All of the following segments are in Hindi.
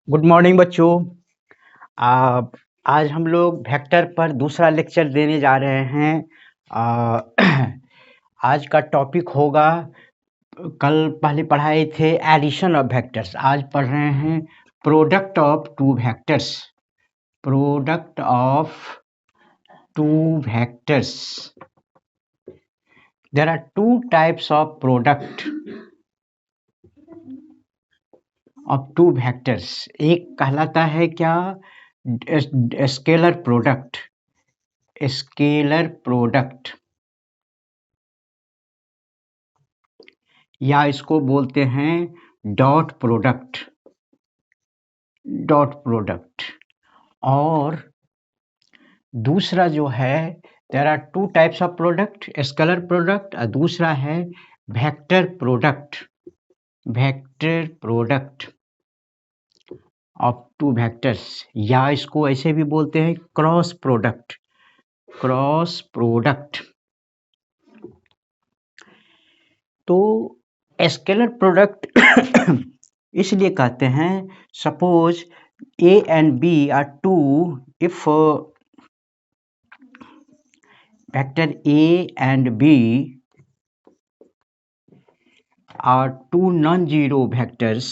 गुड मॉर्निंग बच्चों। आ, आज हम लोग वेक्टर पर दूसरा लेक्चर देने जा रहे हैं। आ, आज का टॉपिक होगा, कल पहले पढ़ाए थे एडिशन ऑफ वेक्टर्स, आज पढ़ रहे हैं product of two vectors. Product of two vectors. There are two types of product of two vectors. एक कहलाता है क्या, स्केलर प्रोडक्ट। स्केलर प्रोडक्ट या इसको बोलते हैं डॉट प्रोडक्ट। Dot product. और दूसरा जो है, there are two types of product, scalar product, और दूसरा है vector product. Vector product of two vectors, या इसको ऐसे भी बोलते हैं क्रॉस प्रोडक्ट। Cross product. तो स्केलर प्रोडक्ट इसलिए कहते हैं, suppose A and B are two, if vector A and B are two non-zero vectors,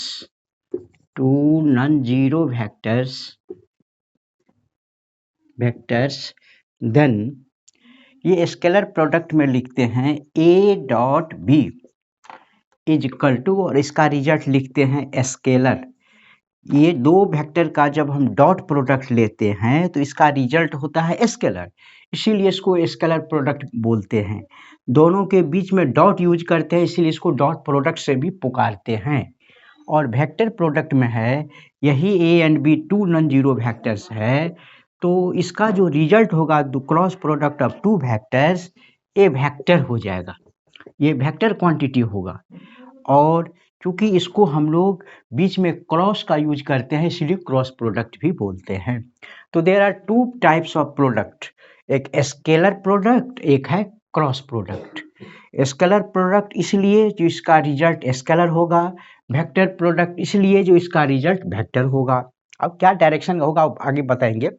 then ये स्केलर प्रोडक्ट में लिखते हैं A dot B is equal to, और इसका रिजल्ट लिखते हैं स्केलर। ये दो वेक्टर का जब हम डॉट प्रोडक्ट लेते हैं तो इसका रिजल्ट होता है स्केलर, इसीलिए इसको स्केलर प्रोडक्ट बोलते हैं। दोनों के बीच में डॉट यूज करते हैं, इसीलिए इसको डॉट प्रोडक्ट से भी पुकारते हैं। और वेक्टर प्रोडक्ट में है, यही A and B two non zero vectors है, तो इसका जो रिजल्ट होगा cross product of two vectors, a vector हो जाएगा, ये वेक्टर क्वांटिटी होगा। और क्योंकि इसको हम लोग बीच में क्रॉस का यूज करते हैं, इसलिए क्रॉस प्रोडक्ट भी बोलते हैं। तो there are two types of product, एक स्केलर प्रोडक्ट, एक है क्रॉस प्रोडक्ट। स्केलर प्रोडक्ट इसलिए जो इसका रिजल्ट स्केलर होगा, वेक्टर प्रोडक्ट इसलिए जो इसका रिजल्ट वेक्टर होगा। अब क्या डायरेक्शन होगा आगे बताएंगे।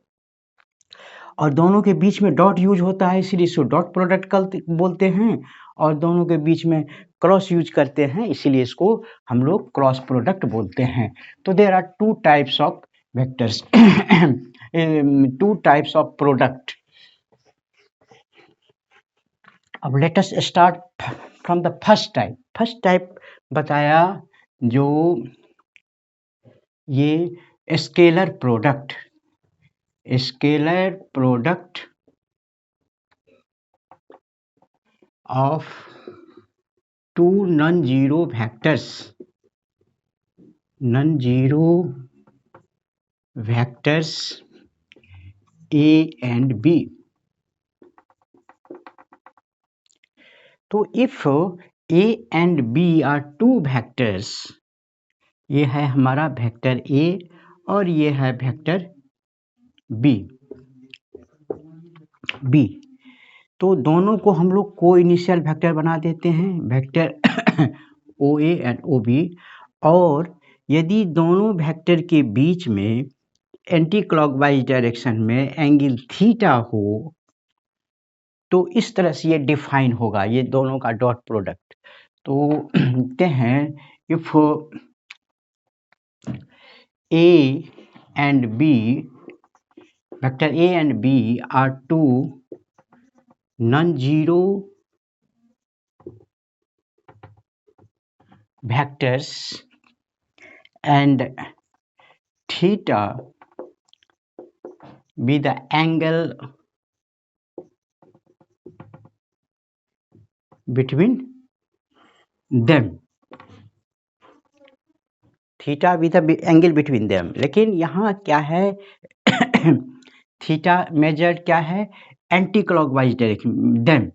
और दोनों के बीच में डॉट यूज होता है, इसलिए इसको डॉट प्रोडक्ट बोलते हैं। और दोनों के बीच में क्रॉस यूज करते हैं, इसीलिए इसको हम लोग क्रॉस प्रोडक्ट बोलते हैं। तो there are two types of vectors, two types of product. अब let us start from the first type. First type बताया जो ये scalar product. Scalar product of two non-zero vectors, A and B. तो if A and B are two vectors, ये है हमारा वेक्टर A और ये है वेक्टर B। तो दोनों को हम लोग को इनिशियल वेक्टर बना देते हैं, वेक्टर OA एंड OB। और यदि दोनों वेक्टर के बीच में एंटी क्लॉकवाइज डायरेक्शन में एंगल थीटा हो, तो इस तरह से ये डिफाइन होगा, ये दोनों का डॉट प्रोडक्ट। तो लिखते हैं, if A and B, vector A and B are two non-zero vectors and theta be the angle between them, theta भी द एंगल बिटवीन देम। लेकिन यहाँ क्या है, थीटा मेजर क्या है, anti clockwise direction, them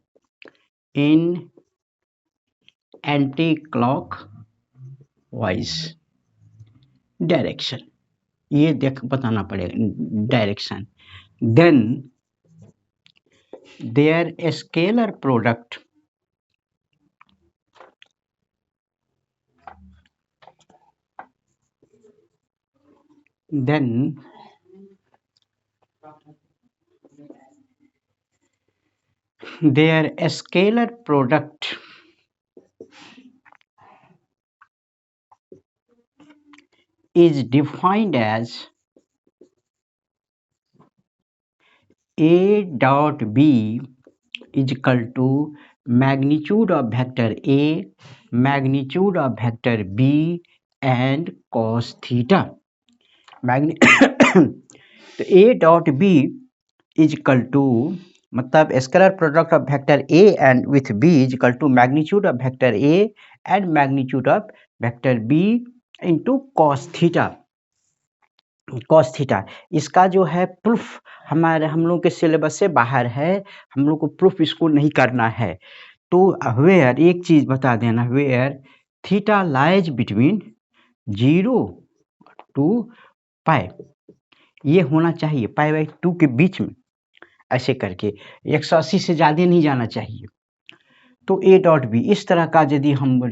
in anti clockwise direction, ये देख बताना पड़ेगा direction. Then their scalar product then their scalar product is defined as A dot B is equal to magnitude of vector A, magnitude of vector B and cos theta. तो A dot B is equal to मतलब scalar product of vector A and with B is equal to magnitude of vector A and magnitude of vector B into cos theta. Cos theta इसका जो है प्रूफ हम लोग के सिलेबस से बाहर है, हम लोग को प्रूफ इसको नहीं करना है। तो वेयर एक चीज बता देना, where theta lies between 0 to pi, ये होना चाहिए पाई/2 के बीच में, ऐसे करके 180 से ज़्यादा नहीं जाना चाहिए। तो ए डॉट बी इस तरह का यदि हम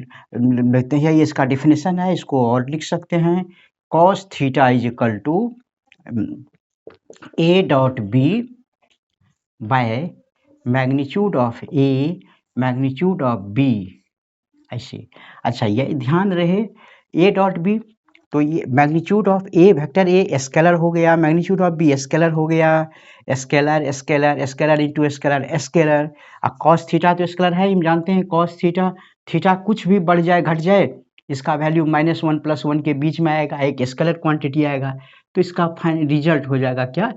लेते हैं, ये इसका डिफिनेशन है, इसको और लिख सकते हैं cos theta is equal to A dot B by magnitude of A magnitude of B, ऐसे। अच्छा ये ध्यान रहे ए डॉट बी, तो ये magnitude of A vector a scalar हो गया, मैग्नीट्यूड ऑफ बी स्केलर हो गया, scalar scalar scalar into scalar scalar. अब कॉस थीटा तो स्केलर है, हम जानते हैं कॉस थीटा, थीटा कुछ भी बढ़ जाए घट जाए इसका वैल्यू -1 + 1 के बीच में आएगा, एक स्केलर क्वांटिटी आएगा, तो इसका फाइनल रिजल्ट हो जाएगा क्या,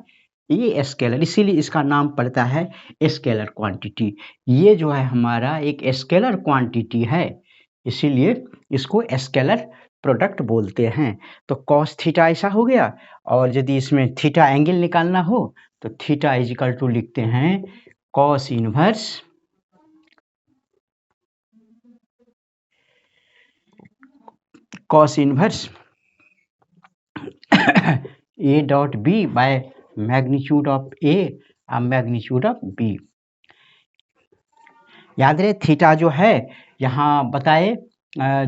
ये स्केलर, इसीलिए इसका नाम पड़ता है स्केलर क्वांटिटी। ये जो है हमारा एक स्केलर क्वांटिटी है, इसीलिए इसको स्केलर प्रोडक्ट बोलते हैं। तो कॉस थीटा ऐसा हो गया, और यदि इसमें थीटा एंगल निकालना हो तो थीटा इज इक्वल टू लिखते हैं cos inverse A dot B by magnitude of A और मैग्नीट्यूड ऑफ बी। याद रहे थीटा जो है यहाँ बताए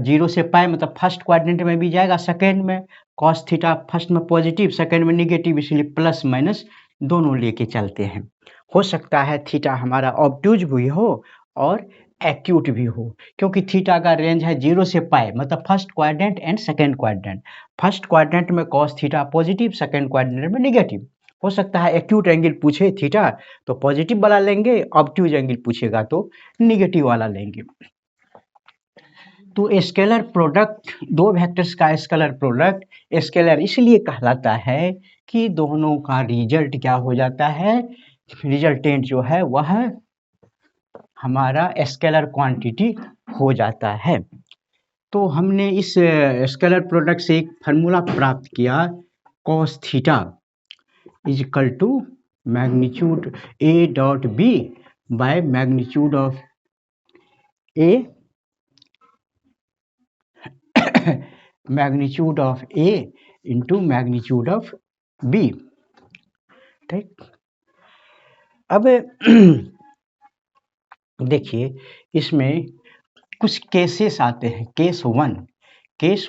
0 से पाई मतलब फर्स्ट क्वाड्रेंट में भी जाएगा, सेकेंड में कॉस थीटा फर्स्ट में पॉजिटिव सेकेंड में निगेटिव, इसलिए प्लस माइनस दोनों लेके चलते हैं। हो सकता है थीटा हमारा ऑब्ट्यूज भी हो और एक्यूट भी हो, क्योंकि थीटा का रेंज है 0 से पाई मतलब first quadrant and second quadrant. First quadrant में cos theta positive, second quadrant में निगेटिव। हो सकता है एक्यूट एंगल पूछे थीटा तो पॉजिटिव वाला लेंगे, ऑब्ट्यूज एंगल पूछेगा तो निगेटिव वाला लेंगे। तो स्केलर प्रोडक्ट, दो वेक्टर्स का स्केलर प्रोडक्ट स्केलर इसलिए कहलाता है कि दोनों का रिजल्ट क्या हो जाता है, रिजल्टेंट जो है वह हमारा स्केलर क्वांटिटी हो जाता है। तो हमने इस स्केलर प्रोडक्ट से एक फार्मूला प्राप्त किया, cos theta is equal to magnitude A dot B by magnitude of A magnitude of A into magnitude of B. ठीक, अब देखिए इसमें कुछ केसेस आते हैं। Case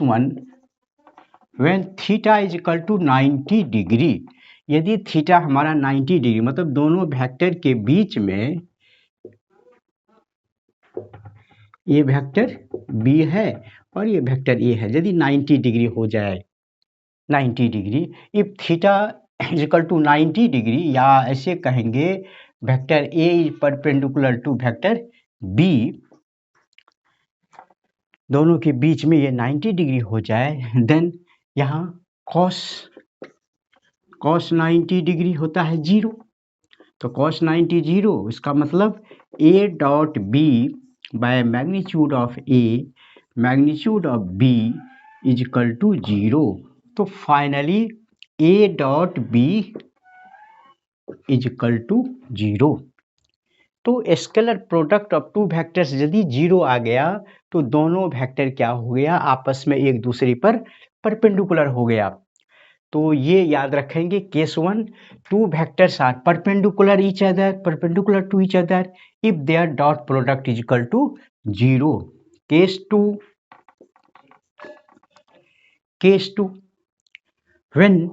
one when theta is equal to 90 degree, यदि थीटा हमारा 90 डिग्री मतलब दोनों वेक्टर के बीच में, ये वेक्टर बी है और ये वेक्टर ए है, यदि 90 डिग्री हो जाए, 90 degree, if theta is equal to 90 degree, या ऐसे कहेंगे vector A is perpendicular to vector B, दोनों के बीच में ये 90 डिग्री हो जाए, देन यहाँ cos 90 डिग्री होता है 0, तो cos 90 0, इसका मतलब a dot B by magnitude of a magnitude of b is equal to 0। तो finally a dot b is equal to 0। तो scalar product of two vectors यदि 0 आ गया तो दोनों वेक्टर क्या हो गया, आपस में एक दूसरे पर परपेंडिकुलर हो गया। तो ये याद रखेंगे, case one, two vectors are perpendicular to each other if their dot product is equal to 0। Case two when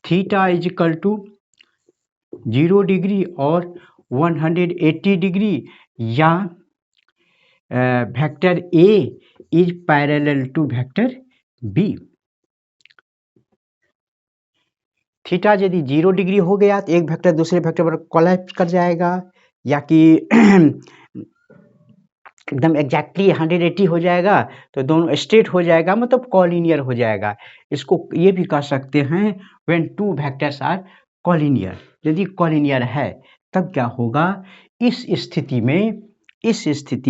theta is equal to 0 degree और 180 डिग्री, या vector A is parallel to vector B. Theta यदि 0 डिग्री हो गया तो एक वेक्टर दूसरे वेक्टर पर कोलैप्स कर जाएगा, या कि एकदम एग्जैक्टली 180 हो जाएगा तो दोनों स्ट्रेट हो जाएगा, मतलब कॉलिनियर हो जाएगा। इसको ये भी कह सकते हैं when two vectors are collinear. यदि कॉलिनियर है तब क्या होगा, इस स्थिति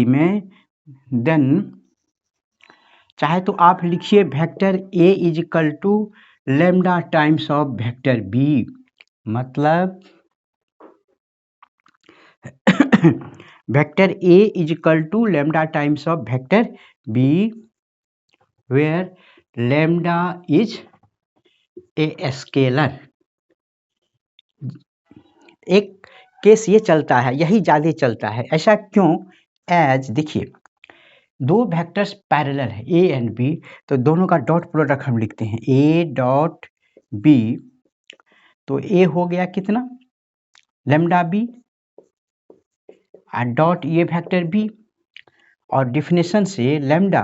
में देन चाहे तो आप लिखिए vector A is equal to lambda times of vector B, मतलब vector A is equal to lambda times of vector B, where lambda is a scalar. एक केस ये चलता है, यही ज़्यादा चलता है। ऐसा क्यों? एज देखिए, दो वेक्टर्स पैरेलल है ए एंड बी, तो दोनों का डॉट प्रोडक्ट हम लिखते हैं ए डॉट बी। तो ए हो गया कितना, लैम्डा बी, डॉट ये वेक्टर बी, और डिफिनेशन से लैम्डा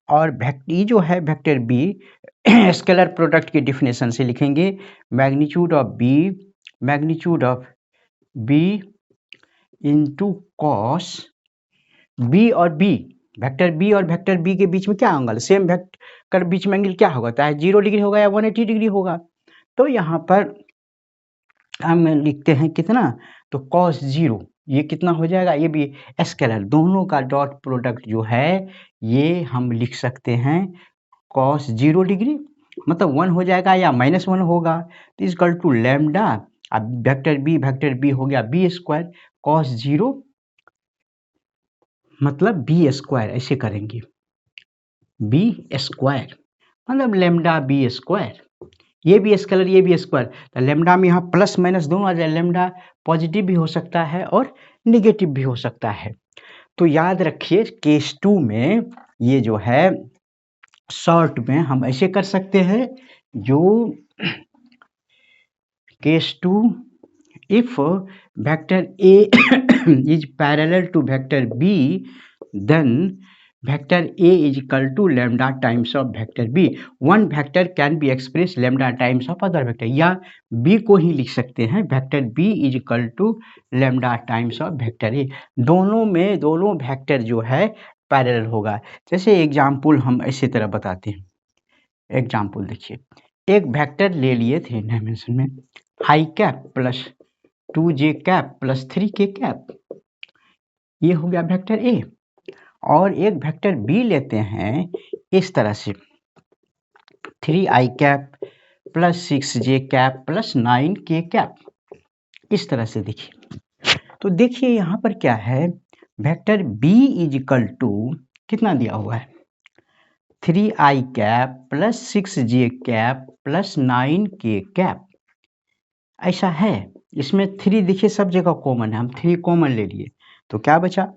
और ये जो है वेक्टर बी स्केलर प्रोडक्ट की डिफिनेशन से लिखेंगे magnitude of B into cos B और बी। वेक्टर बी और वेक्टर बी के बीच में क्या एंगल, सेम वेक्टर बीच में एंगल क्या होगा, चाहे 0 डिग्री होगा या 180 डिग्री होगा। तो यहाँ पर हम लिखते हैं कितना, तो कॉस 0, ये कितना हो जाएगा, ये भी स्केलर, दोनों का डॉट प्रोडक्ट जो है ये हम लिख सकते हैं कॉस 0 डिग्री, मतलब 1 हो जाएगा या -1 होगा, तो इक्वल टू लैम्डा, अब वेक्टर बी हो गया बी स्क्वायर, कॉस 0 मतलब बी स्क्वायर, ऐसे करेंगे बी स्क्वायर मतलब लैम्डा बी स्क्वायर, ये भी स्केलर ये भी स्क्वायर, तो लैम्डा में यहाँ प्लस माइनस दोनों आ जाए, लैम्डा पॉजिटिव भी हो सकता है और निगेटिव भी हो सकता है। तो याद रखिए केस 2 में ये जो है शॉर्ट में हम ऐसे कर सकते हैं, जो case 2 if vector A is parallel to vector B then vector A is equal to lambda times of vector B, one vector can be express lambda times of other vector, या बी को ही लिख सकते हैं vector B is equal to lambda times of vector A. दोनों में दोनों वेक्टर जो है पैरेलल होगा। जैसे एग्जाम्पल हम इसी तरह बताते हैं, एग्जाम्पल देखिए, एक वेक्टर ले लिए थे डायमेंशन में high cap plus 2j cap plus 3k cap, ये हो गया वेक्टर ए, और एक वेक्टर बी लेते हैं इस तरह से 3i cap plus 6j cap plus 9k cap, इस तरह से देखिए। तो देखिए यहाँ पर क्या है, vector B is equal to कितना दिया हुआ है 3i cap plus 6j cap plus 9k cap, ऐसा है। इसमें 3 देखिए सब जगह कॉमन है, हम 3 कॉमन ले लिए तो क्या बचा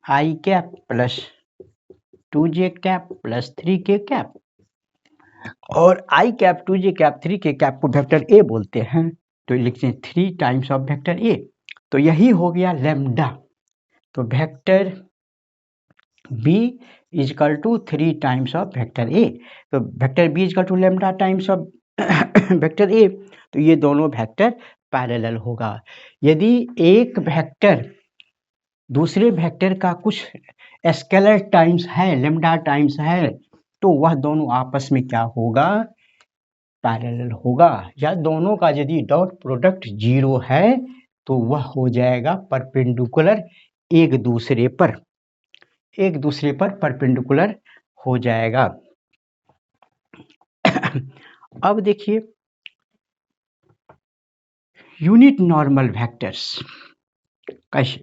i cap plus 2j cap plus 3k cap, और i cap 2j cap 3k cap को वेक्टर ए बोलते हैं, तो लिखते हैं 3 टाइम्स ऑफ वेक्टर ए, तो यही हो गया लैम्डा। तो vector B is equal to 3 times of vector A, तो vector B is equal to lambda times of vector A, तो ये दोनों वेक्टर पैरेलल होगा। यदि एक वेक्टर दूसरे वेक्टर का कुछ स्केलर टाइम्स है, लैम्डा टाइम्स है, तो वह दोनों आपस में क्या होगा, पैरेलल होगा। या दोनों का यदि डॉट प्रोडक्ट 0 है तो वह हो जाएगा परपेंडिकुलर एक दूसरे पर परपेंडिकुलर हो जाएगा। अब देखिए यूनिट नॉर्मल वेक्टर्स कैसे,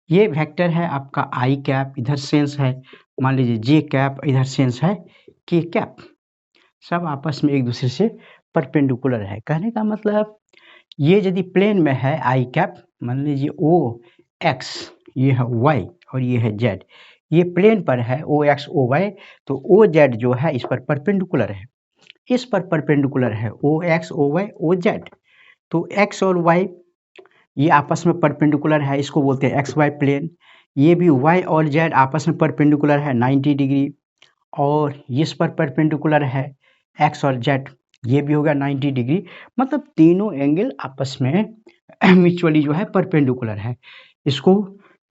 ये वेक्टर है आपका आई कैप, इधर सेंस है मान लीजिए जे कैप, इधर सेंस है के कैप, सब आपस में एक दूसरे से परपेंडिकुलर है। कहने का मतलब ये यदि प्लेन में है आई कैप, मान लीजिए ओ एक्स, ये है वाई और ये है जेड, ये प्लेन पर है ओ एक्स ओ वाई, तो ओ जेड जो है इस पर परपेंडिकुलर है, इस पर परपेंडिकुलर है O X O Y O Z. तो एक्स और वाई ये आपस में परपेंडिकुलर है, इसको बोलते हैं एक्स वाई प्लेन। ये भी वाई और जेड आपस में परपेंडिकुलर है 90 डिग्री, और इस पर परपेंडिकुलर है एक्स और जेड, ये भी होगा 90 डिग्री। मतलब तीनों एंगल आपस में म्यूचुअली जो है परपेंडिकुलर है। इसको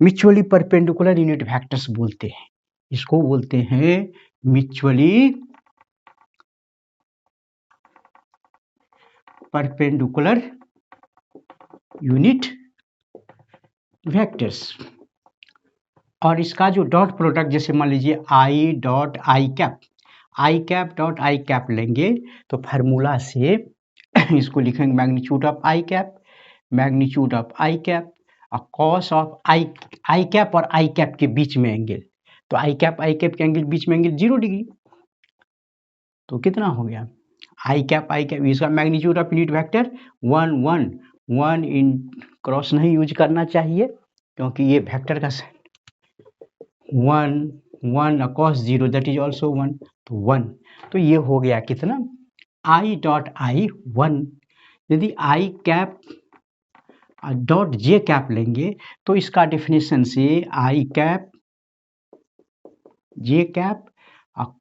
म्यूचुअली परपेंडिकुलर यूनिट वेक्टर्स बोलते हैं, इसको बोलते हैं म्यूचुअली परपेंडिकुलर यूनिट वेक्टर्स। और इसका जो डॉट प्रोडक्ट, जैसे मान लीजिए I dot i cap dot i cap लेंगे, तो फार्मूला से इसको लिखेंगे magnitude of i cap, magnitude of i cap और कॉस ऑफ आई कैप और आई कैप के बीच में एंगल, तो आई कैप के एंगल बीच में एंगल 0 डिग्री, तो कितना हो गया आई कैप इसका magnitude of unit vector 1 in cross नहीं यूज करना चाहिए, क्योंकि ये वेक्टर का 1 अकॉस 0 दैट इज ऑल्सो 1, तो 1, तो ये हो गया कितना आई डॉट आई 1। यदि आई कैप डॉट जे कैप लेंगे, तो इसका डेफिनेशन से आई कैप जे कैप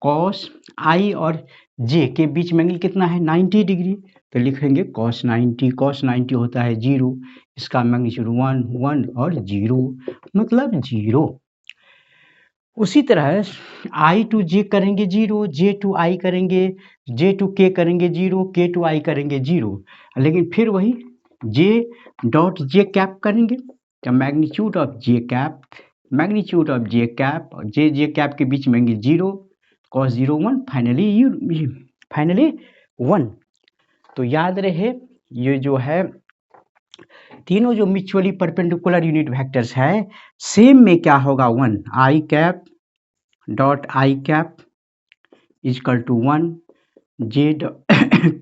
कॉस आई और जे के बीच में एंगल कितना है 90 डिग्री, तो लिखेंगे कॉस 90 होता है 0, इसका मैग्नीट्यूड 1 और 0 मतलब 0। उसी तरह आई टू जे करेंगे 0, जे टू आई करेंगे, जे टू के करेंगे 0, के टू आई करेंगे 0, लेकिन फिर वही जे डॉट जे कैप करेंगे, तो मैग्नीट्यूड ऑफ जे कैप और जे कैप के बीच में एंगल 0, कॉस 0 1, फाइनली 1। तो याद रहे ये जो है तीनों जो म्यूचुअली परपेंडिकुलर यूनिट वेक्टर्स है, सेम में क्या होगा 1, i cap dot i cap is equal to 1, j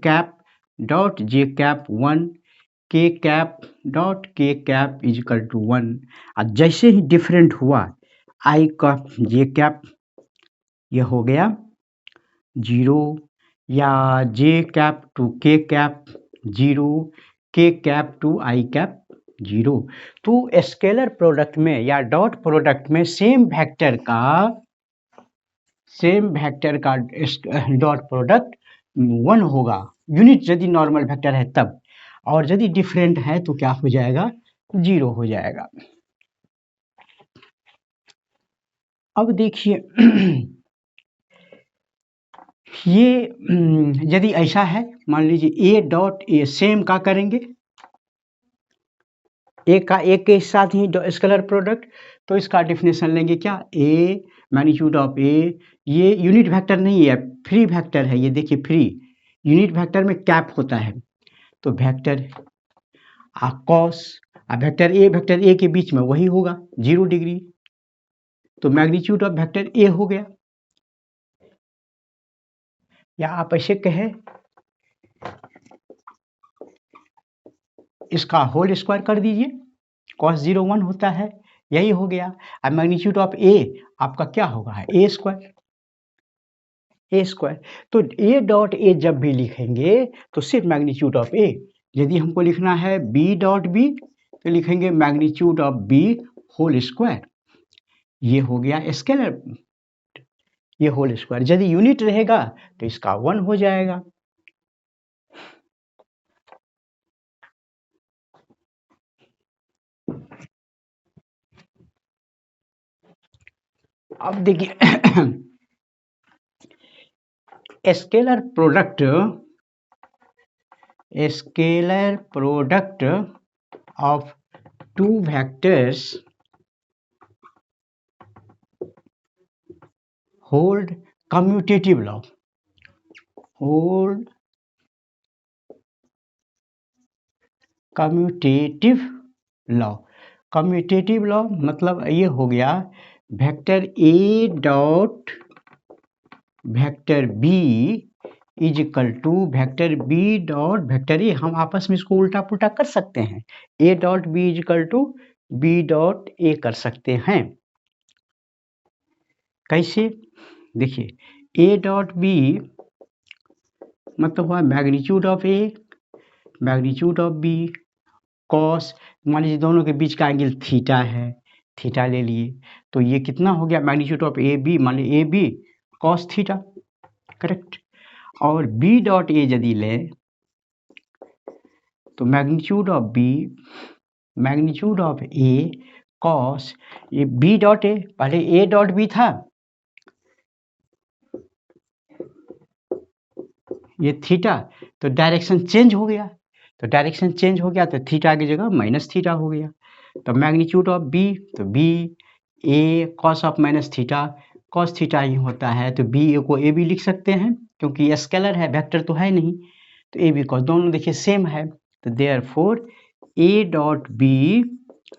cap dot j cap 1, k cap dot k cap is equal to 1। और जैसे ही डिफरेंट हुआ आई का जे कैप ये हो गया 0, या जे कैप टू के कैप 0, के कैप टू आई कैप 0। तो स्केलर प्रोडक्ट में या डॉट प्रोडक्ट में सेम वेक्टर का डॉट प्रोडक्ट 1 होगा, यूनिट यदि नॉर्मल वेक्टर है तब, और यदि डिफरेंट है तो क्या हो जाएगा 0 हो जाएगा। अब देखिए ये यदि ऐसा है, मान लीजिए ए डॉट ए सेम का करेंगे एक के साथ ही स्केलर प्रोडक्ट, तो इसका डेफिनेशन लेंगे क्या, ए मैग्नीट्यूड ऑफ ए, ये यूनिट वेक्टर नहीं है फ्री वेक्टर है, ये देखिए फ्री, यूनिट वेक्टर में कैप होता है, तो वेक्टर कॉस वेक्टर ए के बीच में वही होगा 0 डिग्री, तो मैग्नीट्यूड ऑफ वेक्टर ए हो गया, या आप ऐसे कहें इसका होल स्क्वायर कर दीजिए, कॉस 0 1 होता है, यही हो गया। अब मैग्नीट्यूड ऑफ ए आपका क्या होगा ए स्क्वायर, तो ए डॉट ए जब भी लिखेंगे तो सिर्फ मैग्नीट्यूड ऑफ ए, यदि हमको लिखना है बी डॉट बी तो लिखेंगे magnitude of B whole square, ये हो गया स्केलर, ये होल स्क्वायर। यदि यूनिट रहेगा तो इसका 1 हो जाएगा। अब देखिए scalar product of two vectors hold commutative law, commutative law मतलब ये हो गया vector A dot vector B is equal to vector B dot vector A, हम आपस में इसको उल्टा पुल्टा कर सकते हैं, A dot B is equal to B dot A कर सकते हैं। कैसे? देखिए ए डॉट बी मतलब हुआ magnitude of A magnitude of B cos, मान लीजिए दोनों के बीच का एंगल थीटा है, थीटा ले लिए, तो ये कितना हो गया मैग्नीट्यूड ऑफ ए बी, मान लीजिए A B cos theta, correct. और बी डॉट ए यदि ले तो magnitude of B magnitude of A cos, ये बी डॉट ए, पहले ए डॉट बी था, ये थीटा, तो डायरेक्शन चेंज हो गया, तो थीटा की जगह माइनस थीटा हो गया। तो मैग्नीट्यूड ऑफ बी, तो B A cos of minus theta, cos theta ही होता है, तो बी ए को ए बी लिख सकते हैं क्योंकि ये स्केलर है, वेक्टर तो है नहीं, तो ए बी कॉस दोनों देखिए सेम है, तो therefore A dot B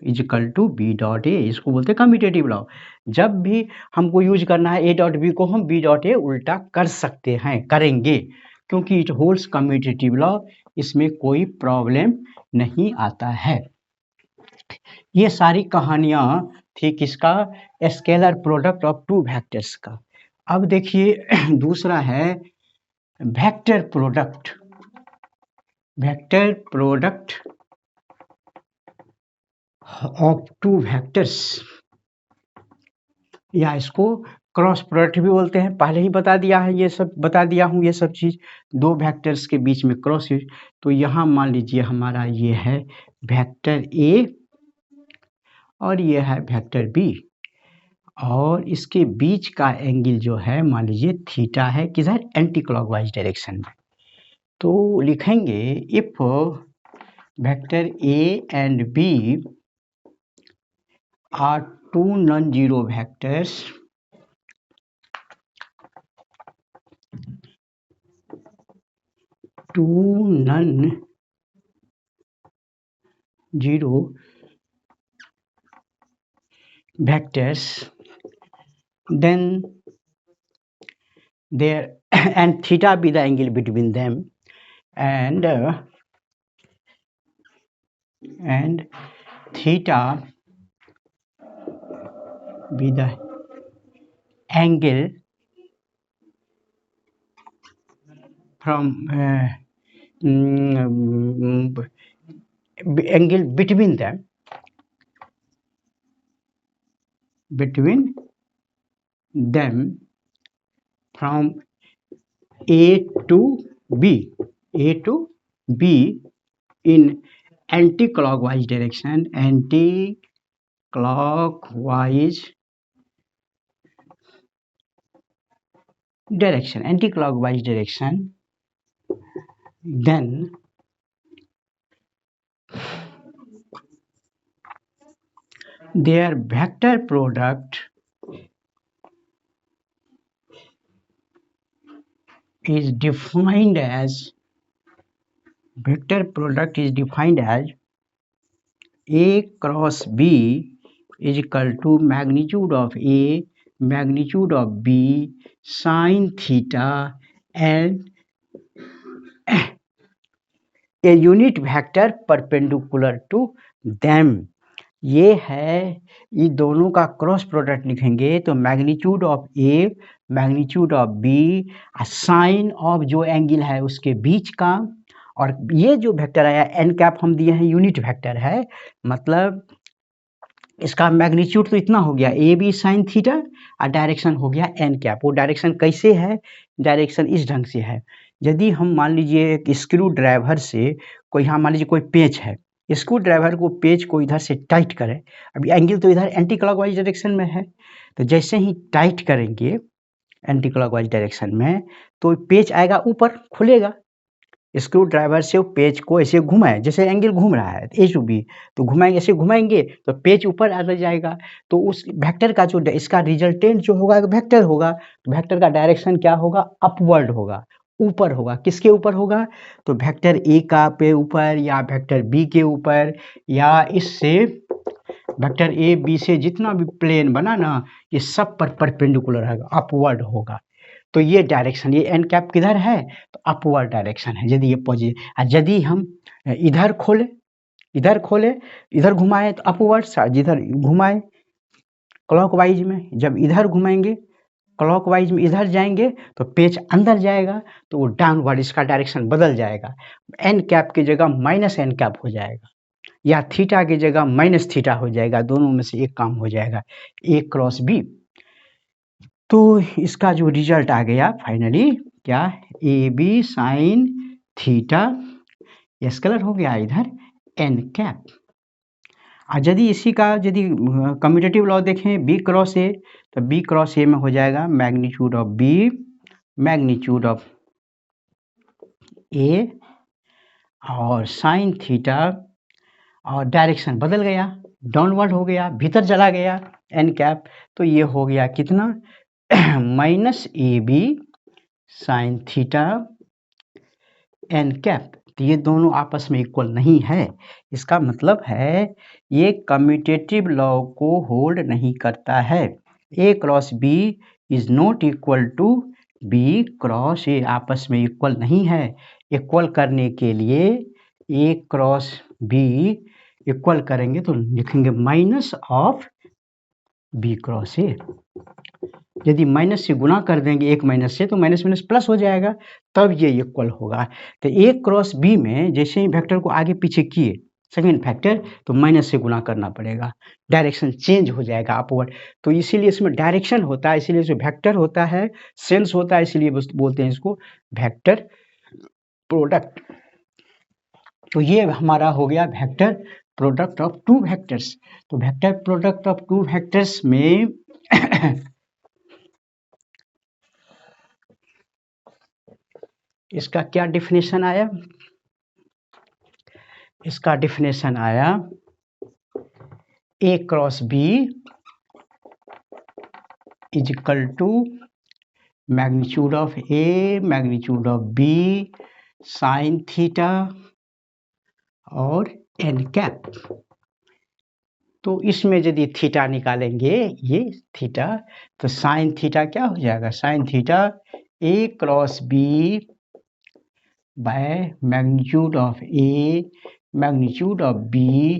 is equal to B dot A, इसको बोलते हैं कम्यूटेटिव लॉ। जब भी हमको यूज करना है ए डॉट बी को हम बी डॉट ए उल्टा कर सकते हैं, करेंगे, क्योंकि इट होल्ड्स कम्यूटेटिव लॉ, इसमें कोई प्रॉब्लम नहीं आता है। ये सारी कहानियां थी किसका? Scalar product of two vectors का। अब देखिए दूसरा है vector product of two vectors, या इसको क्रॉस प्रोडक्ट भी बोलते हैं, पहले ही बता दिया है, ये सब बता दिया हूँ, ये सब चीज़ दो वेक्टर्स के बीच में क्रॉस। तो यहाँ मान लीजिए हमारा ये है वेक्टर ए और ये है वेक्टर बी, और इसके बीच का एंगल जो है मान लीजिए थीटा है, किधर? एंटी क्लॉकवाइज डायरेक्शन में। तो लिखेंगे if vector A and B are two non zero vectors, two non zero vectors, then there and theta be the angle between them, and theta be the angle from angle between them from A to B in anti-clockwise direction, then their vector product is defined as A cross B is equal to magnitude of A, magnitude of B, sin theta, and a unit vector perpendicular to them। ये है, ये दोनों का क्रॉस प्रोडक्ट लिखेंगे तो magnitude of A, magnitude of B, sine of जो एंगल है उसके बीच का, और ये जो वेक्टर आया एन कैप हम दिए हैं यूनिट वेक्टर है, मतलब इसका मैग्नीट्यूड तो इतना हो गया ए बी साइन थीटा, और डायरेक्शन हो गया एन कैप। वो डायरेक्शन कैसे है? डायरेक्शन इस ढंग से है, यदि हम मान लीजिए एक स्क्रू ड्राइवर से कोई, यहाँ मान लीजिए कोई पेच है, स्क्रू ड्राइवर को पेच को इधर से टाइट करें, अभी एंगल तो इधर एंटी क्लॉकवाइज डायरेक्शन में है, तो जैसे ही टाइट करेंगे एंटी क्लॉकवाइज डायरेक्शन में तो पेच आएगा ऊपर, खुलेगा। स्क्रू ड्राइवर से वो पेच को ऐसे घुमाए, जैसे एंगल घूम रहा है ए टू बी, तो घुमाएंगे, ऐसे घुमाएंगे तो पेच ऊपर आ जाएगा। तो उस वेक्टर का जो इसका रिजल्टेंट जो होगा वेक्टर होगा, तो वेक्टर का डायरेक्शन क्या होगा? अपवर्ड होगा, ऊपर होगा। किसके ऊपर होगा? तो वेक्टर ए का पे ऊपर, या वेक्टर बी के ऊपर, या इससे वेक्टर ए बी से जितना भी प्लेन बना ना, ये सब पर परपेंडिकुलर रहेगा, अपवर्ड होगा। तो ये डायरेक्शन, ये एन कैप किधर है? तो अपवर्ड डायरेक्शन है, यदि ये पॉजिटिव। यदि हम इधर खोले, इधर घुमाए तो अपवर्ड, जिधर घुमाए क्लॉकवाइज में, जब इधर घुमाएंगे क्लॉकवाइज में इधर जाएंगे तो पेच अंदर जाएगा, तो वो डाउनवर्ड इसका डायरेक्शन बदल जाएगा, एन कैप की जगह माइनस एन कैप हो जाएगा, या थीटा की जगह माइनस थीटा हो जाएगा, दोनों में से एक काम हो जाएगा, ए क्रॉस बी। तो इसका जो रिजल्ट आ गया फाइनली क्या, A B sine theta scalar हो गया इधर एन कैप। यदि इसी का यदि कम्यूटेटिव लॉ देखें बी क्रॉस ए, तो बी क्रॉस ए में हो जाएगा magnitude of B magnitude of A और साइन थीटा, और डायरेक्शन बदल गया, डाउनवर्ड हो गया, भीतर चला गया एन कैप, तो ये हो गया कितना minus A B sine theta n cap. तो ये दोनों आपस में इक्वल नहीं है, इसका मतलब है ये कम्यूटेटिव लॉ को होल्ड नहीं करता है। A cross B is not equal to B cross A, आपस में इक्वल नहीं है। इक्वल करने के लिए ए क्रॉस बी इक्वल करेंगे तो लिखेंगे minus of B cross A. यदि माइनस से गुणा कर देंगे एक माइनस से, तो माइनस माइनस प्लस हो जाएगा, तब ये इक्वल होगा। तो ए क्रॉस बी में जैसे ही वेक्टर को आगे पीछे किए सेकेंड फैक्टर, तो माइनस से गुणा करना पड़ेगा, डायरेक्शन चेंज हो जाएगा अपवर्ड। तो इसीलिए इसमें डायरेक्शन होता है, इसीलिए जो वेक्टर होता है सेंस होता है, इसीलिए बोलते हैं इसको वेक्टर प्रोडक्ट। तो ये हमारा हो गया vector product of two vectors. तो vector product of two vectors में इसका क्या डिफिनेशन आया, इसका डिफिनेशन आया A cross B is equal to magnitude of A magnitude of B sine theta और एन कैप। तो इसमें यदि थीटा निकालेंगे, ये थीटा, तो साइन थीटा क्या हो जाएगा, sine theta A cross B by magnitude of A magnitude of B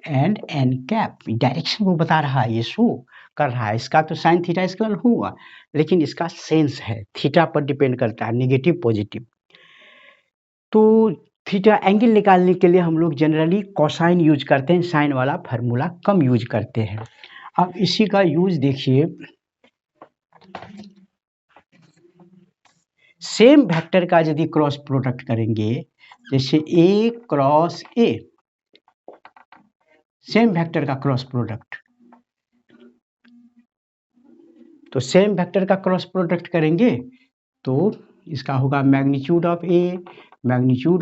and n cap. Direction को बता रहा है, ये शो कर रहा है। इसका तो साइन थीटा स्क्वायर हुआ, लेकिन इसका सेंस है, थीटा पर डिपेंड करता है, नेगेटिव पॉजिटिव। तो थीटा एंगल निकालने के लिए हम लोग जनरली कोसाइन यूज करते हैं, साइन वाला फार्मूला कम यूज करते हैं। अब इसी का यूज देखिए, सेम वेक्टर का यदि क्रॉस प्रोडक्ट करेंगे, जैसे A cross A, same vector का क्रॉस प्रोडक्ट, तो सेम वेक्टर का क्रॉस प्रोडक्ट करेंगे तो इसका होगा मैग्नीट्यूड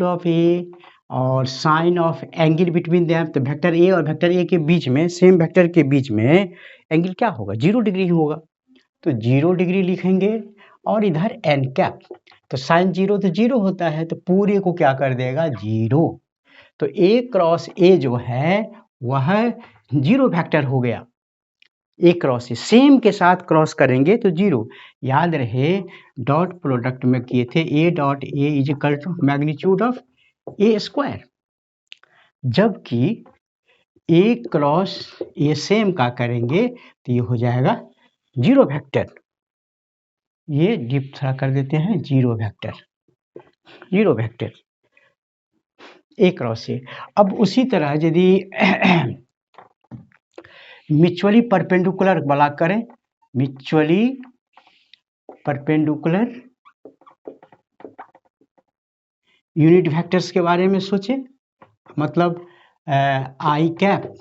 ऑफ ए और sine of angle between them. तो वेक्टर ए और वेक्टर ए के बीच में, सेम वेक्टर के बीच में एंगल क्या होगा, 0 डिग्री होगा, तो 0 डिग्री लिखेंगे। और इधर एन कैप, तो साइन 0 तो 0 होता है, तो पूरे को क्या कर देगा 0। तो ए क्रॉस ए जो है वह 0 वेक्टर हो गया, ए क्रॉस ए सेम के साथ क्रॉस करेंगे तो 0। याद रहे डॉट प्रोडक्ट में किए थे, A dot A is equal to magnitude of A square, जबकि ए क्रॉस ए सेम का करेंगे तो ये हो जाएगा 0 वेक्टर। ये डिप थोड़ा कर देते हैं, 0 वेक्टर ए क्रॉस ए। अब उसी तरह यदि म्यूचुअली परपेंडिकुलर वाला करें, म्यूचुअली परपेंडिकुलर यूनिट वेक्टर्स के बारे में सोचें, मतलब आई कैप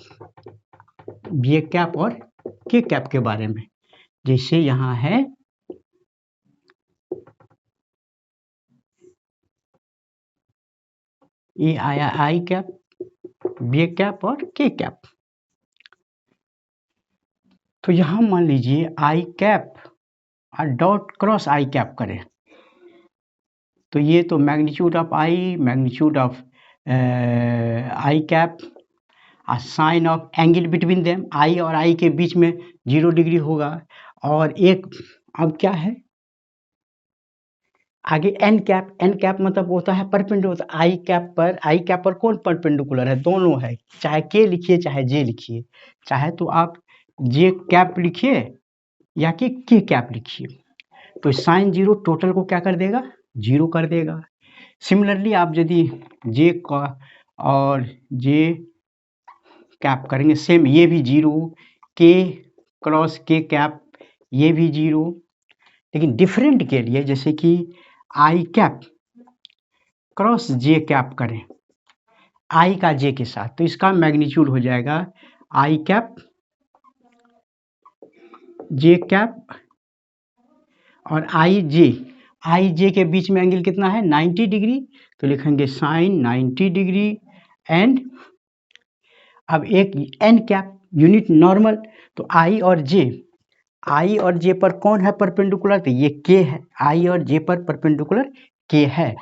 बी कैप और के कैप के बारे में। जैसे यहाँ है ये आया आई कैप बी कैप और के कैप, तो यहाँ मान लीजिए आई कैप और डॉट क्रॉस आई कैप करें, तो ये तो magnitude of i magnitude of i cap और sine of angle between them, i और आई के बीच में 0 डिग्री होगा। और एक अब क्या है आगे एन कैप मतलब होता है परपेंडिकुलर, आई कैप पर कौन परपेंडिकुलर है, दोनों है, चाहे के लिखिए चाहे जे लिखिए, चाहे तो आप जे कैप लिखिए या कि के कैप लिखिए, तो साइन जीरो टोटल को क्या कर देगा, जीरो कर देगा। सिमिलरली आप यदि जे का और जे कैप करेंगे सेम, ये भी जीरो, के क्रॉस के कैप ये भी जीरो। लेकिन डिफरेंट के लिए जैसे कि आई कैप क्रॉस जे कैप करें आई का जे के साथ, तो इसका मैग्नीट्यूड हो जाएगा आई कैप जे कैप और आई जे के बीच में एंगल कितना है 90 डिग्री, तो लिखेंगे साइन 90 डिग्री एंड अब एक एन कैप यूनिट नॉर्मल, तो आई और जे पर कौन है परपेंडिकुलर, तो ये के है, आई और जे पर परपेंडिकुलर के है,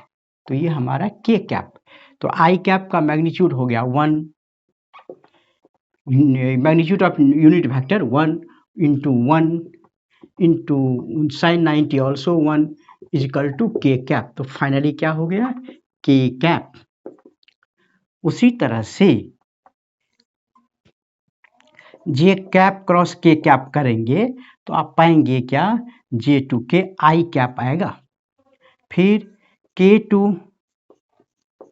तो ये हमारा के कैप। तो आई कैप का मैग्नीट्यूड हो गया 1, magnitude of unit vector 1 into 1 into sine 90 also 1 is equal to k cap. तो फाइनली क्या हो गया, के कैप। उसी तरह से j cap cross k cap करेंगे तो आप पाएंगे क्या, जे टू के आई कैप आएगा, फिर के टू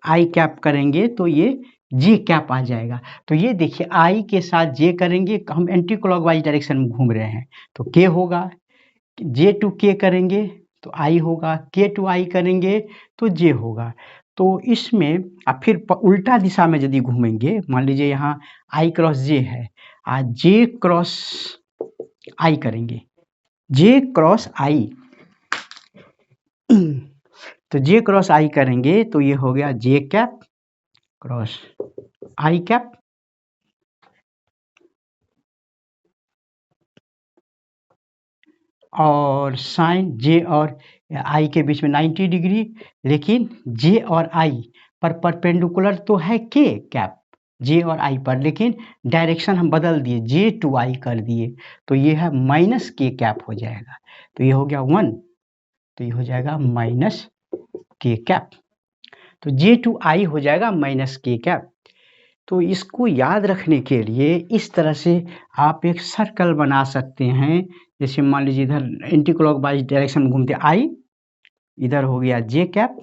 आई कैप करेंगे तो ये जे कैप आ जाएगा। तो ये देखिए आई के साथ जे करेंगे, हम एंटी क्लॉकवाइज डायरेक्शन में घूम रहे हैं तो के होगा, जे टू के करेंगे तो आई होगा, के टू आई करेंगे तो जे होगा। तो इसमें अब फिर उल्टा दिशा में यदि घूमेंगे, मान लीजिए यहाँ आई क्रॉस जे है, आज जे क्रॉस आई करेंगे, जे क्रॉस आई तो जे क्रॉस आई करेंगे तो ये हो गया जे कैप क्रॉस आई कैप, और साइन जे और आई के बीच में 90 डिग्री, लेकिन जे और आई पर परपेंडिकुलर तो है के कैप जे और आई पर, लेकिन डायरेक्शन हम बदल दिए, जे टू आई कर दिए, तो ये है माइनस के कैप हो जाएगा। तो ये हो गया 1, तो ये हो जाएगा माइनस के कैप, तो जे टू आई हो जाएगा माइनस के कैप। तो इसको याद रखने के लिए इस तरह से आप एक सर्कल बना सकते हैं। जैसे मान लीजिए इधर एंटी क्लॉकवाइज डायरेक्शन में घूमते आई, इधर हो गया जे कैप,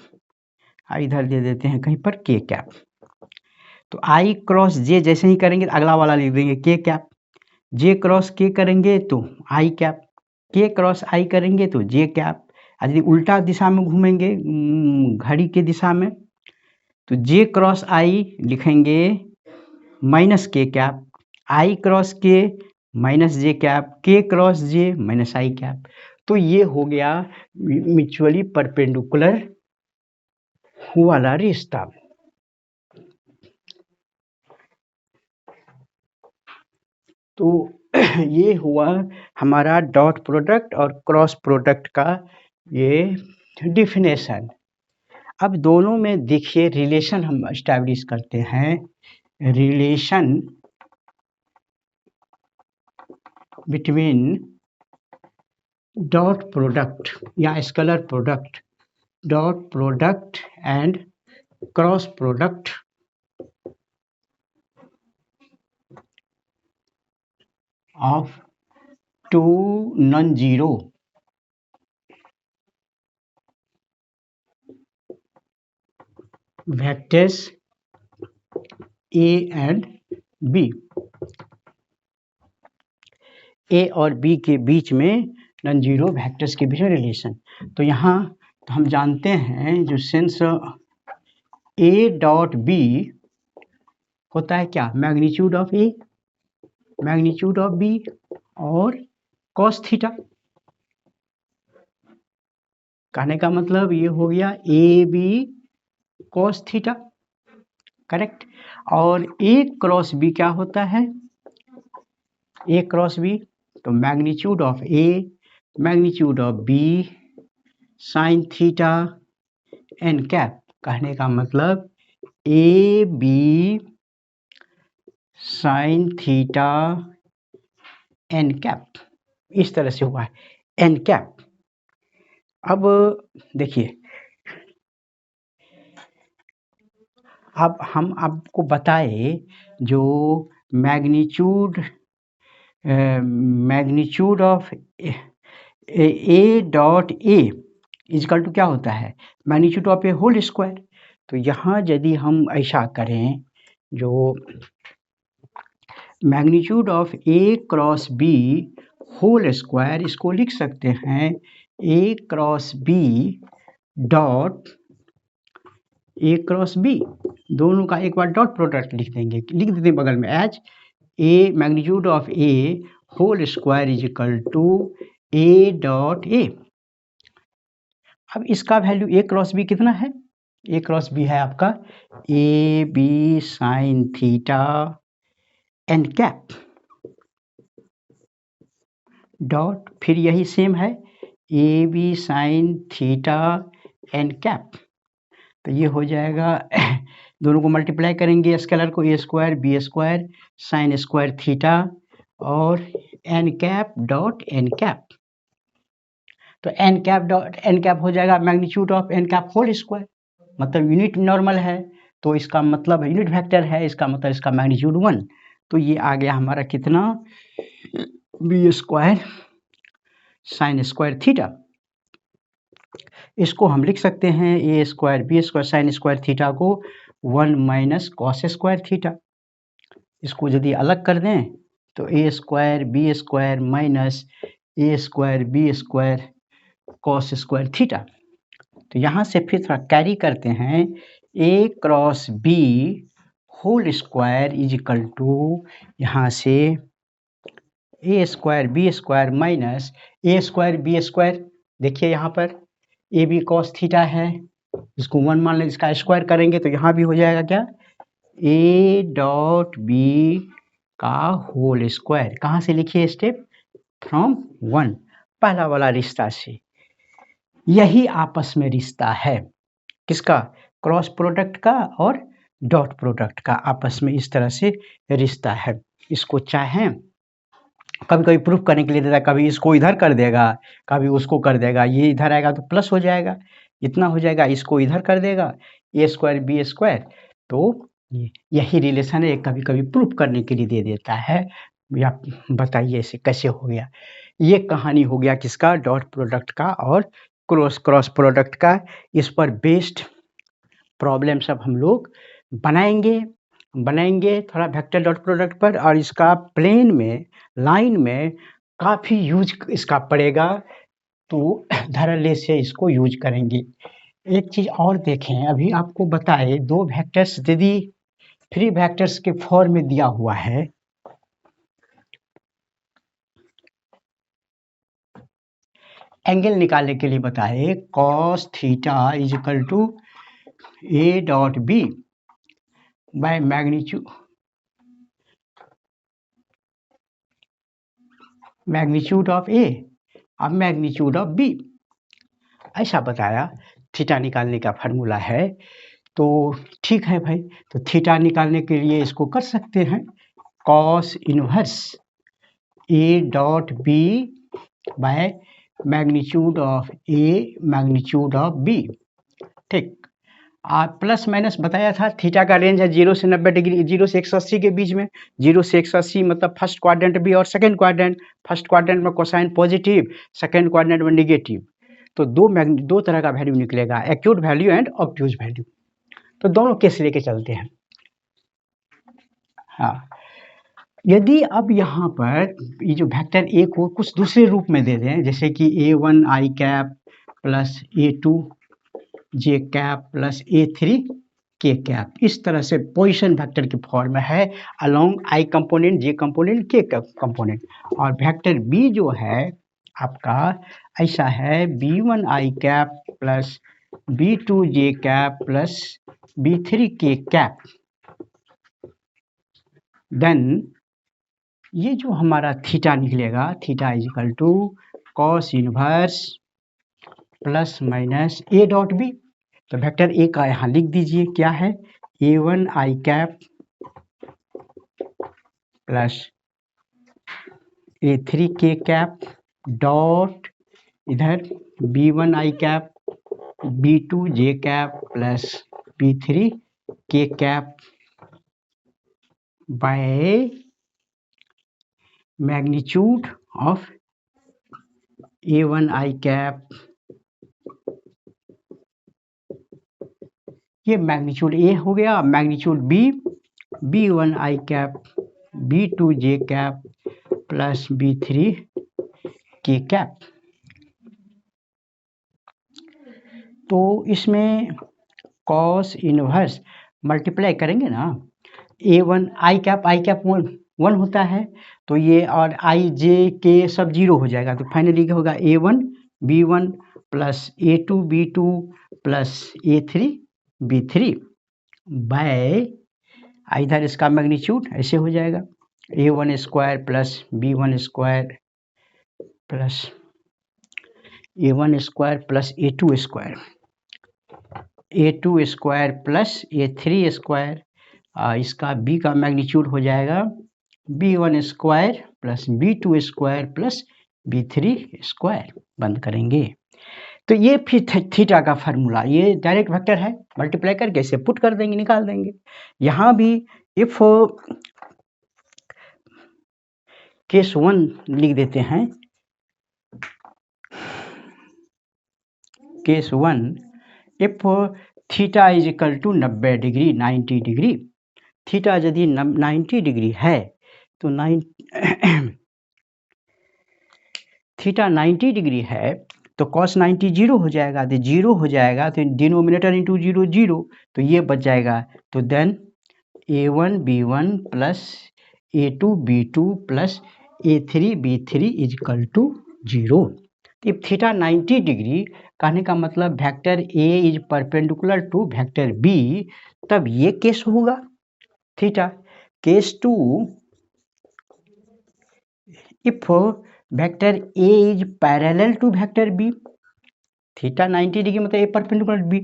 इधर दे देते हैं कहीं पर के कैप। तो आई क्रॉस जे जैसे ही करेंगे तो अगला वाला लिख देंगे के कैप, जे क्रॉस के करेंगे तो आई कैप, के क्रॉस आई करेंगे तो जे कैप। यदि उल्टा दिशा में घूमेंगे घड़ी के दिशा में, तो जे क्रॉस आई लिखेंगे माइनस के कैप, आई क्रॉस के माइनस जे कैप, के क्रॉस जे माइनस आई कैप। तो ये हो गया म्यूचुअली परपेंडिकुलर वाला रिश्ता। तो ये हुआ हमारा डॉट प्रोडक्ट और क्रॉस प्रोडक्ट का ये डिफिनेशन। अब दोनों में देखिए रिलेशन हम एस्टैब्लिश करते हैं, रिलेशन बिटवीन डॉट प्रोडक्ट या scalar product, dot product and cross product of two non-zero vectors A and B, A और B के बीच में नॉन जीरो वेक्टर्स के बीच में रिलेशन। तो यहाँ तो हम जानते हैं जो सेंस A डॉट B होता है क्या, magnitude of A magnitude of B और कॉस थीटा। कहने का मतलब ये हो गया A B cos theta, correct. और ए क्रॉस बी क्या होता है, ए क्रॉस बी तो magnitude of A magnitude of B sine theta n cap. कहने का मतलब A B sine theta n cap, इस तरह से हुआ है एन कैप। अब देखिए, अब हम आपको बताए जो magnitude of A dot A is equal to क्या होता है, magnitude of A whole square. तो यहाँ यदि हम ऐसा करें, जो magnitude of A cross B whole square, इसको लिख सकते हैं A cross B dot A cross B, दोनों का एक बार डॉट प्रोडक्ट लिख देंगे, लिख देते हैं बगल में as A magnitude of A whole square is equal to A dot A. अब इसका वैल्यू ए क्रॉस बी कितना है, ए क्रॉस बी है आपका A B sine theta n cap dot, फिर यही सेम है A B sine theta n cap. तो ये हो जाएगा दोनों को मल्टीप्लाई करेंगे स्केलर को, A square B square sine square theta और n cap dot n cap. तो n cap dot n cap हो जाएगा magnitude of n cap whole square, मतलब यूनिट नॉर्मल है तो इसका मतलब यूनिट वेक्टर है, इसका मतलब इसका मैग्नीट्यूड 1। तो ये आ गया हमारा कितना, B square sine square theta. इसको हम लिख सकते हैं A square B square sine square theta को 1 माइनस कॉस स्क्वायर थीटा। इसको यदि अलग कर दें तो A square B square minus A square B square cos square theta. तो यहाँ से फिर थोड़ा कैरी करते हैं, A cross B whole square is equal to यहाँ से A square B square minus A square B square, देखिए यहाँ पर ए बी कॉस थीटा है, इसको 1 मान लें, इसका स्क्वायर करेंगे तो यहाँ भी हो जाएगा क्या, ए डॉट बी का होल स्क्वायर। कहाँ से लिखिए स्टेप, फ्रॉम 1, पहला वाला रिश्ता से। यही आपस में रिश्ता है किसका, क्रॉस प्रोडक्ट का और डॉट प्रोडक्ट का, आपस में इस तरह से रिश्ता है। इसको चाहें कभी कभी प्रूफ करने के लिए देता है, कभी इसको इधर कर देगा कभी उसको कर देगा, ये इधर आएगा तो प्लस हो जाएगा, इतना हो जाएगा, इसको इधर कर देगा ए स्क्वायर बी स्क्वायर। तो यही रिलेशन है, कभी कभी प्रूफ करने के लिए दे देता है। या बताइए इसे कैसे हो गया। ये कहानी हो गया किसका, डॉट प्रोडक्ट का और क्रॉस प्रोडक्ट का। इस पर बेस्ड प्रॉब्लम सब हम लोग बनाएंगे थोड़ा वेक्टर डॉट प्रोडक्ट पर, और इसका प्लेन में लाइन में काफ़ी यूज इसका पड़ेगा, तो धड़ल्ले से इसको यूज करेंगे। एक चीज़ और देखें, अभी आपको बताए दो वेक्टर्स यदि फ्री वेक्टर्स के फॉर्म में दिया हुआ है, एंगल निकालने के लिए बताए cos theta is equal to A dot B by magnitude of A अब मैग्नीट्यूड ऑफ बी, ऐसा बताया। थीटा निकालने का फार्मूला है, तो ठीक है भाई, तो थीटा निकालने के लिए इसको कर सकते हैं cos inverse A dot B by magnitude of A magnitude of B. ठीक, आप प्लस माइनस बताया था, थीटा का रेंज है 0 से 90 डिग्री, 0 से 180 के बीच में, 0 से 180 मतलब फर्स्ट क्वाड्रेंट भी और सेकंड क्वाड्रेंट। फर्स्ट क्वाड्रेंट में कोसाइन पॉजिटिव, सेकंड क्वाड्रेंट में निगेटिव, तो दो तरह का वैल्यू निकलेगा, acute value and obtuse value. तो दोनों केस लेके चलते हैं। हाँ, यदि अब यहाँ पर ये जो वेक्टर ए को कुछ दूसरे रूप में दे दें, जैसे कि A1 आई कैप प्लस A2 जे कैप प्लस A3 के कैप, इस तरह से पोजीशन वेक्टर की फॉर्म में है, along i component j component k component. और वेक्टर बी जो है आपका ऐसा है B1 i cap plus B2 j cap plus B3 k cap. Then ये जो हमारा थीटा निकलेगा, theta is equal to cos inverse plus minus A dot B. तो वेक्टर ए का यहाँ लिख दीजिए क्या है, A1 आई कैप प्लस A3 के कैप डॉट इधर B1 i cap B2 j cap plus B3 k cap by magnitude of A1 I cap, ये मैग्नीट्यूड A हो गया, magnitude B, B1 I cap, B2 J cap plus B3 K cap. तो इसमें कॉस इनवर्स मल्टीप्लाई करेंगे ना, A1 I कैप 1 होता है, तो ये और I J K सब 0 हो जाएगा, तो फाइनली क्या होगा A1 B1 plus A2 B2 plus A3 B3 bye इधर इसका मैग्नीट्यूड ऐसे हो जाएगा A1 square plus B1 square plus A1 square plus A2 square, A2 square plus A3 square, इसका B का मैग्नीट्यूड हो जाएगा B1 square plus B2 square plus B3 square. बंद करेंगे तो ये फिर थीटा का फार्मूला, ये डायरेक्ट वेक्टर है, मल्टीप्लाई करके इसे पुट कर देंगे, निकाल देंगे। यहाँ भी इफ केस 1 लिख देते हैं, case 1 if theta is equal to 90 degree 90 degree, theta यदि 90 डिग्री है तो थीटा 90 डिग्री है तो cos 90 जीरो हो जाएगा, तो जीरो हो जाएगा तो डिनोमिनेटर इंटू जीरो जीरो, तो ये बच जाएगा, तो then A1 B1 plus A2 B2 plus A3 B3 is equal to 0। If theta 90 degree कहने का मतलब vector A is perpendicular to vector B, तब ये केस होगा theta. Case 2 if vector A is parallel to vector B, theta 90 degree मतलब A परपेंडिकुलर B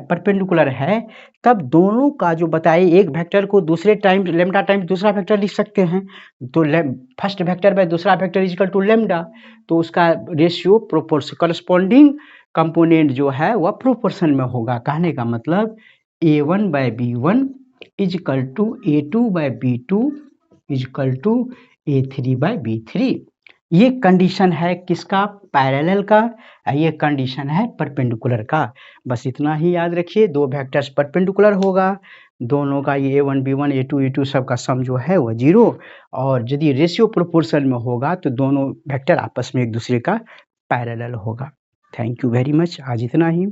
परपेंडिकुलर है, तब दोनों का जो बताए एक वेक्टर को दूसरे टाइम लेमडा टाइम दूसरा वेक्टर लिख सकते हैं, तो फर्स्ट वेक्टर बाय दूसरा vector is equal to lambda, तो उसका रेशियो प्रोपोर्शन करस्पॉन्डिंग कंपोनेंट जो है वह प्रोपोर्शन में होगा। कहने का मतलब A1 by B1 is equal to A2 by B2 is equal to A3 by B3। ये कंडीशन है किसका, पैरेलल का, ये कंडीशन है परपेंडिकुलर का। बस इतना ही याद रखिए, दो वेक्टर्स परपेंडिकुलर होगा, दोनों का ये A1 B1 A2 E2 सब का सम जो है वह 0, और यदि रेशियो प्रोपोर्शन में होगा तो दोनों वेक्टर आपस में एक दूसरे का पैरेलल होगा। थैंक यू वेरी मच, आज इतना ही।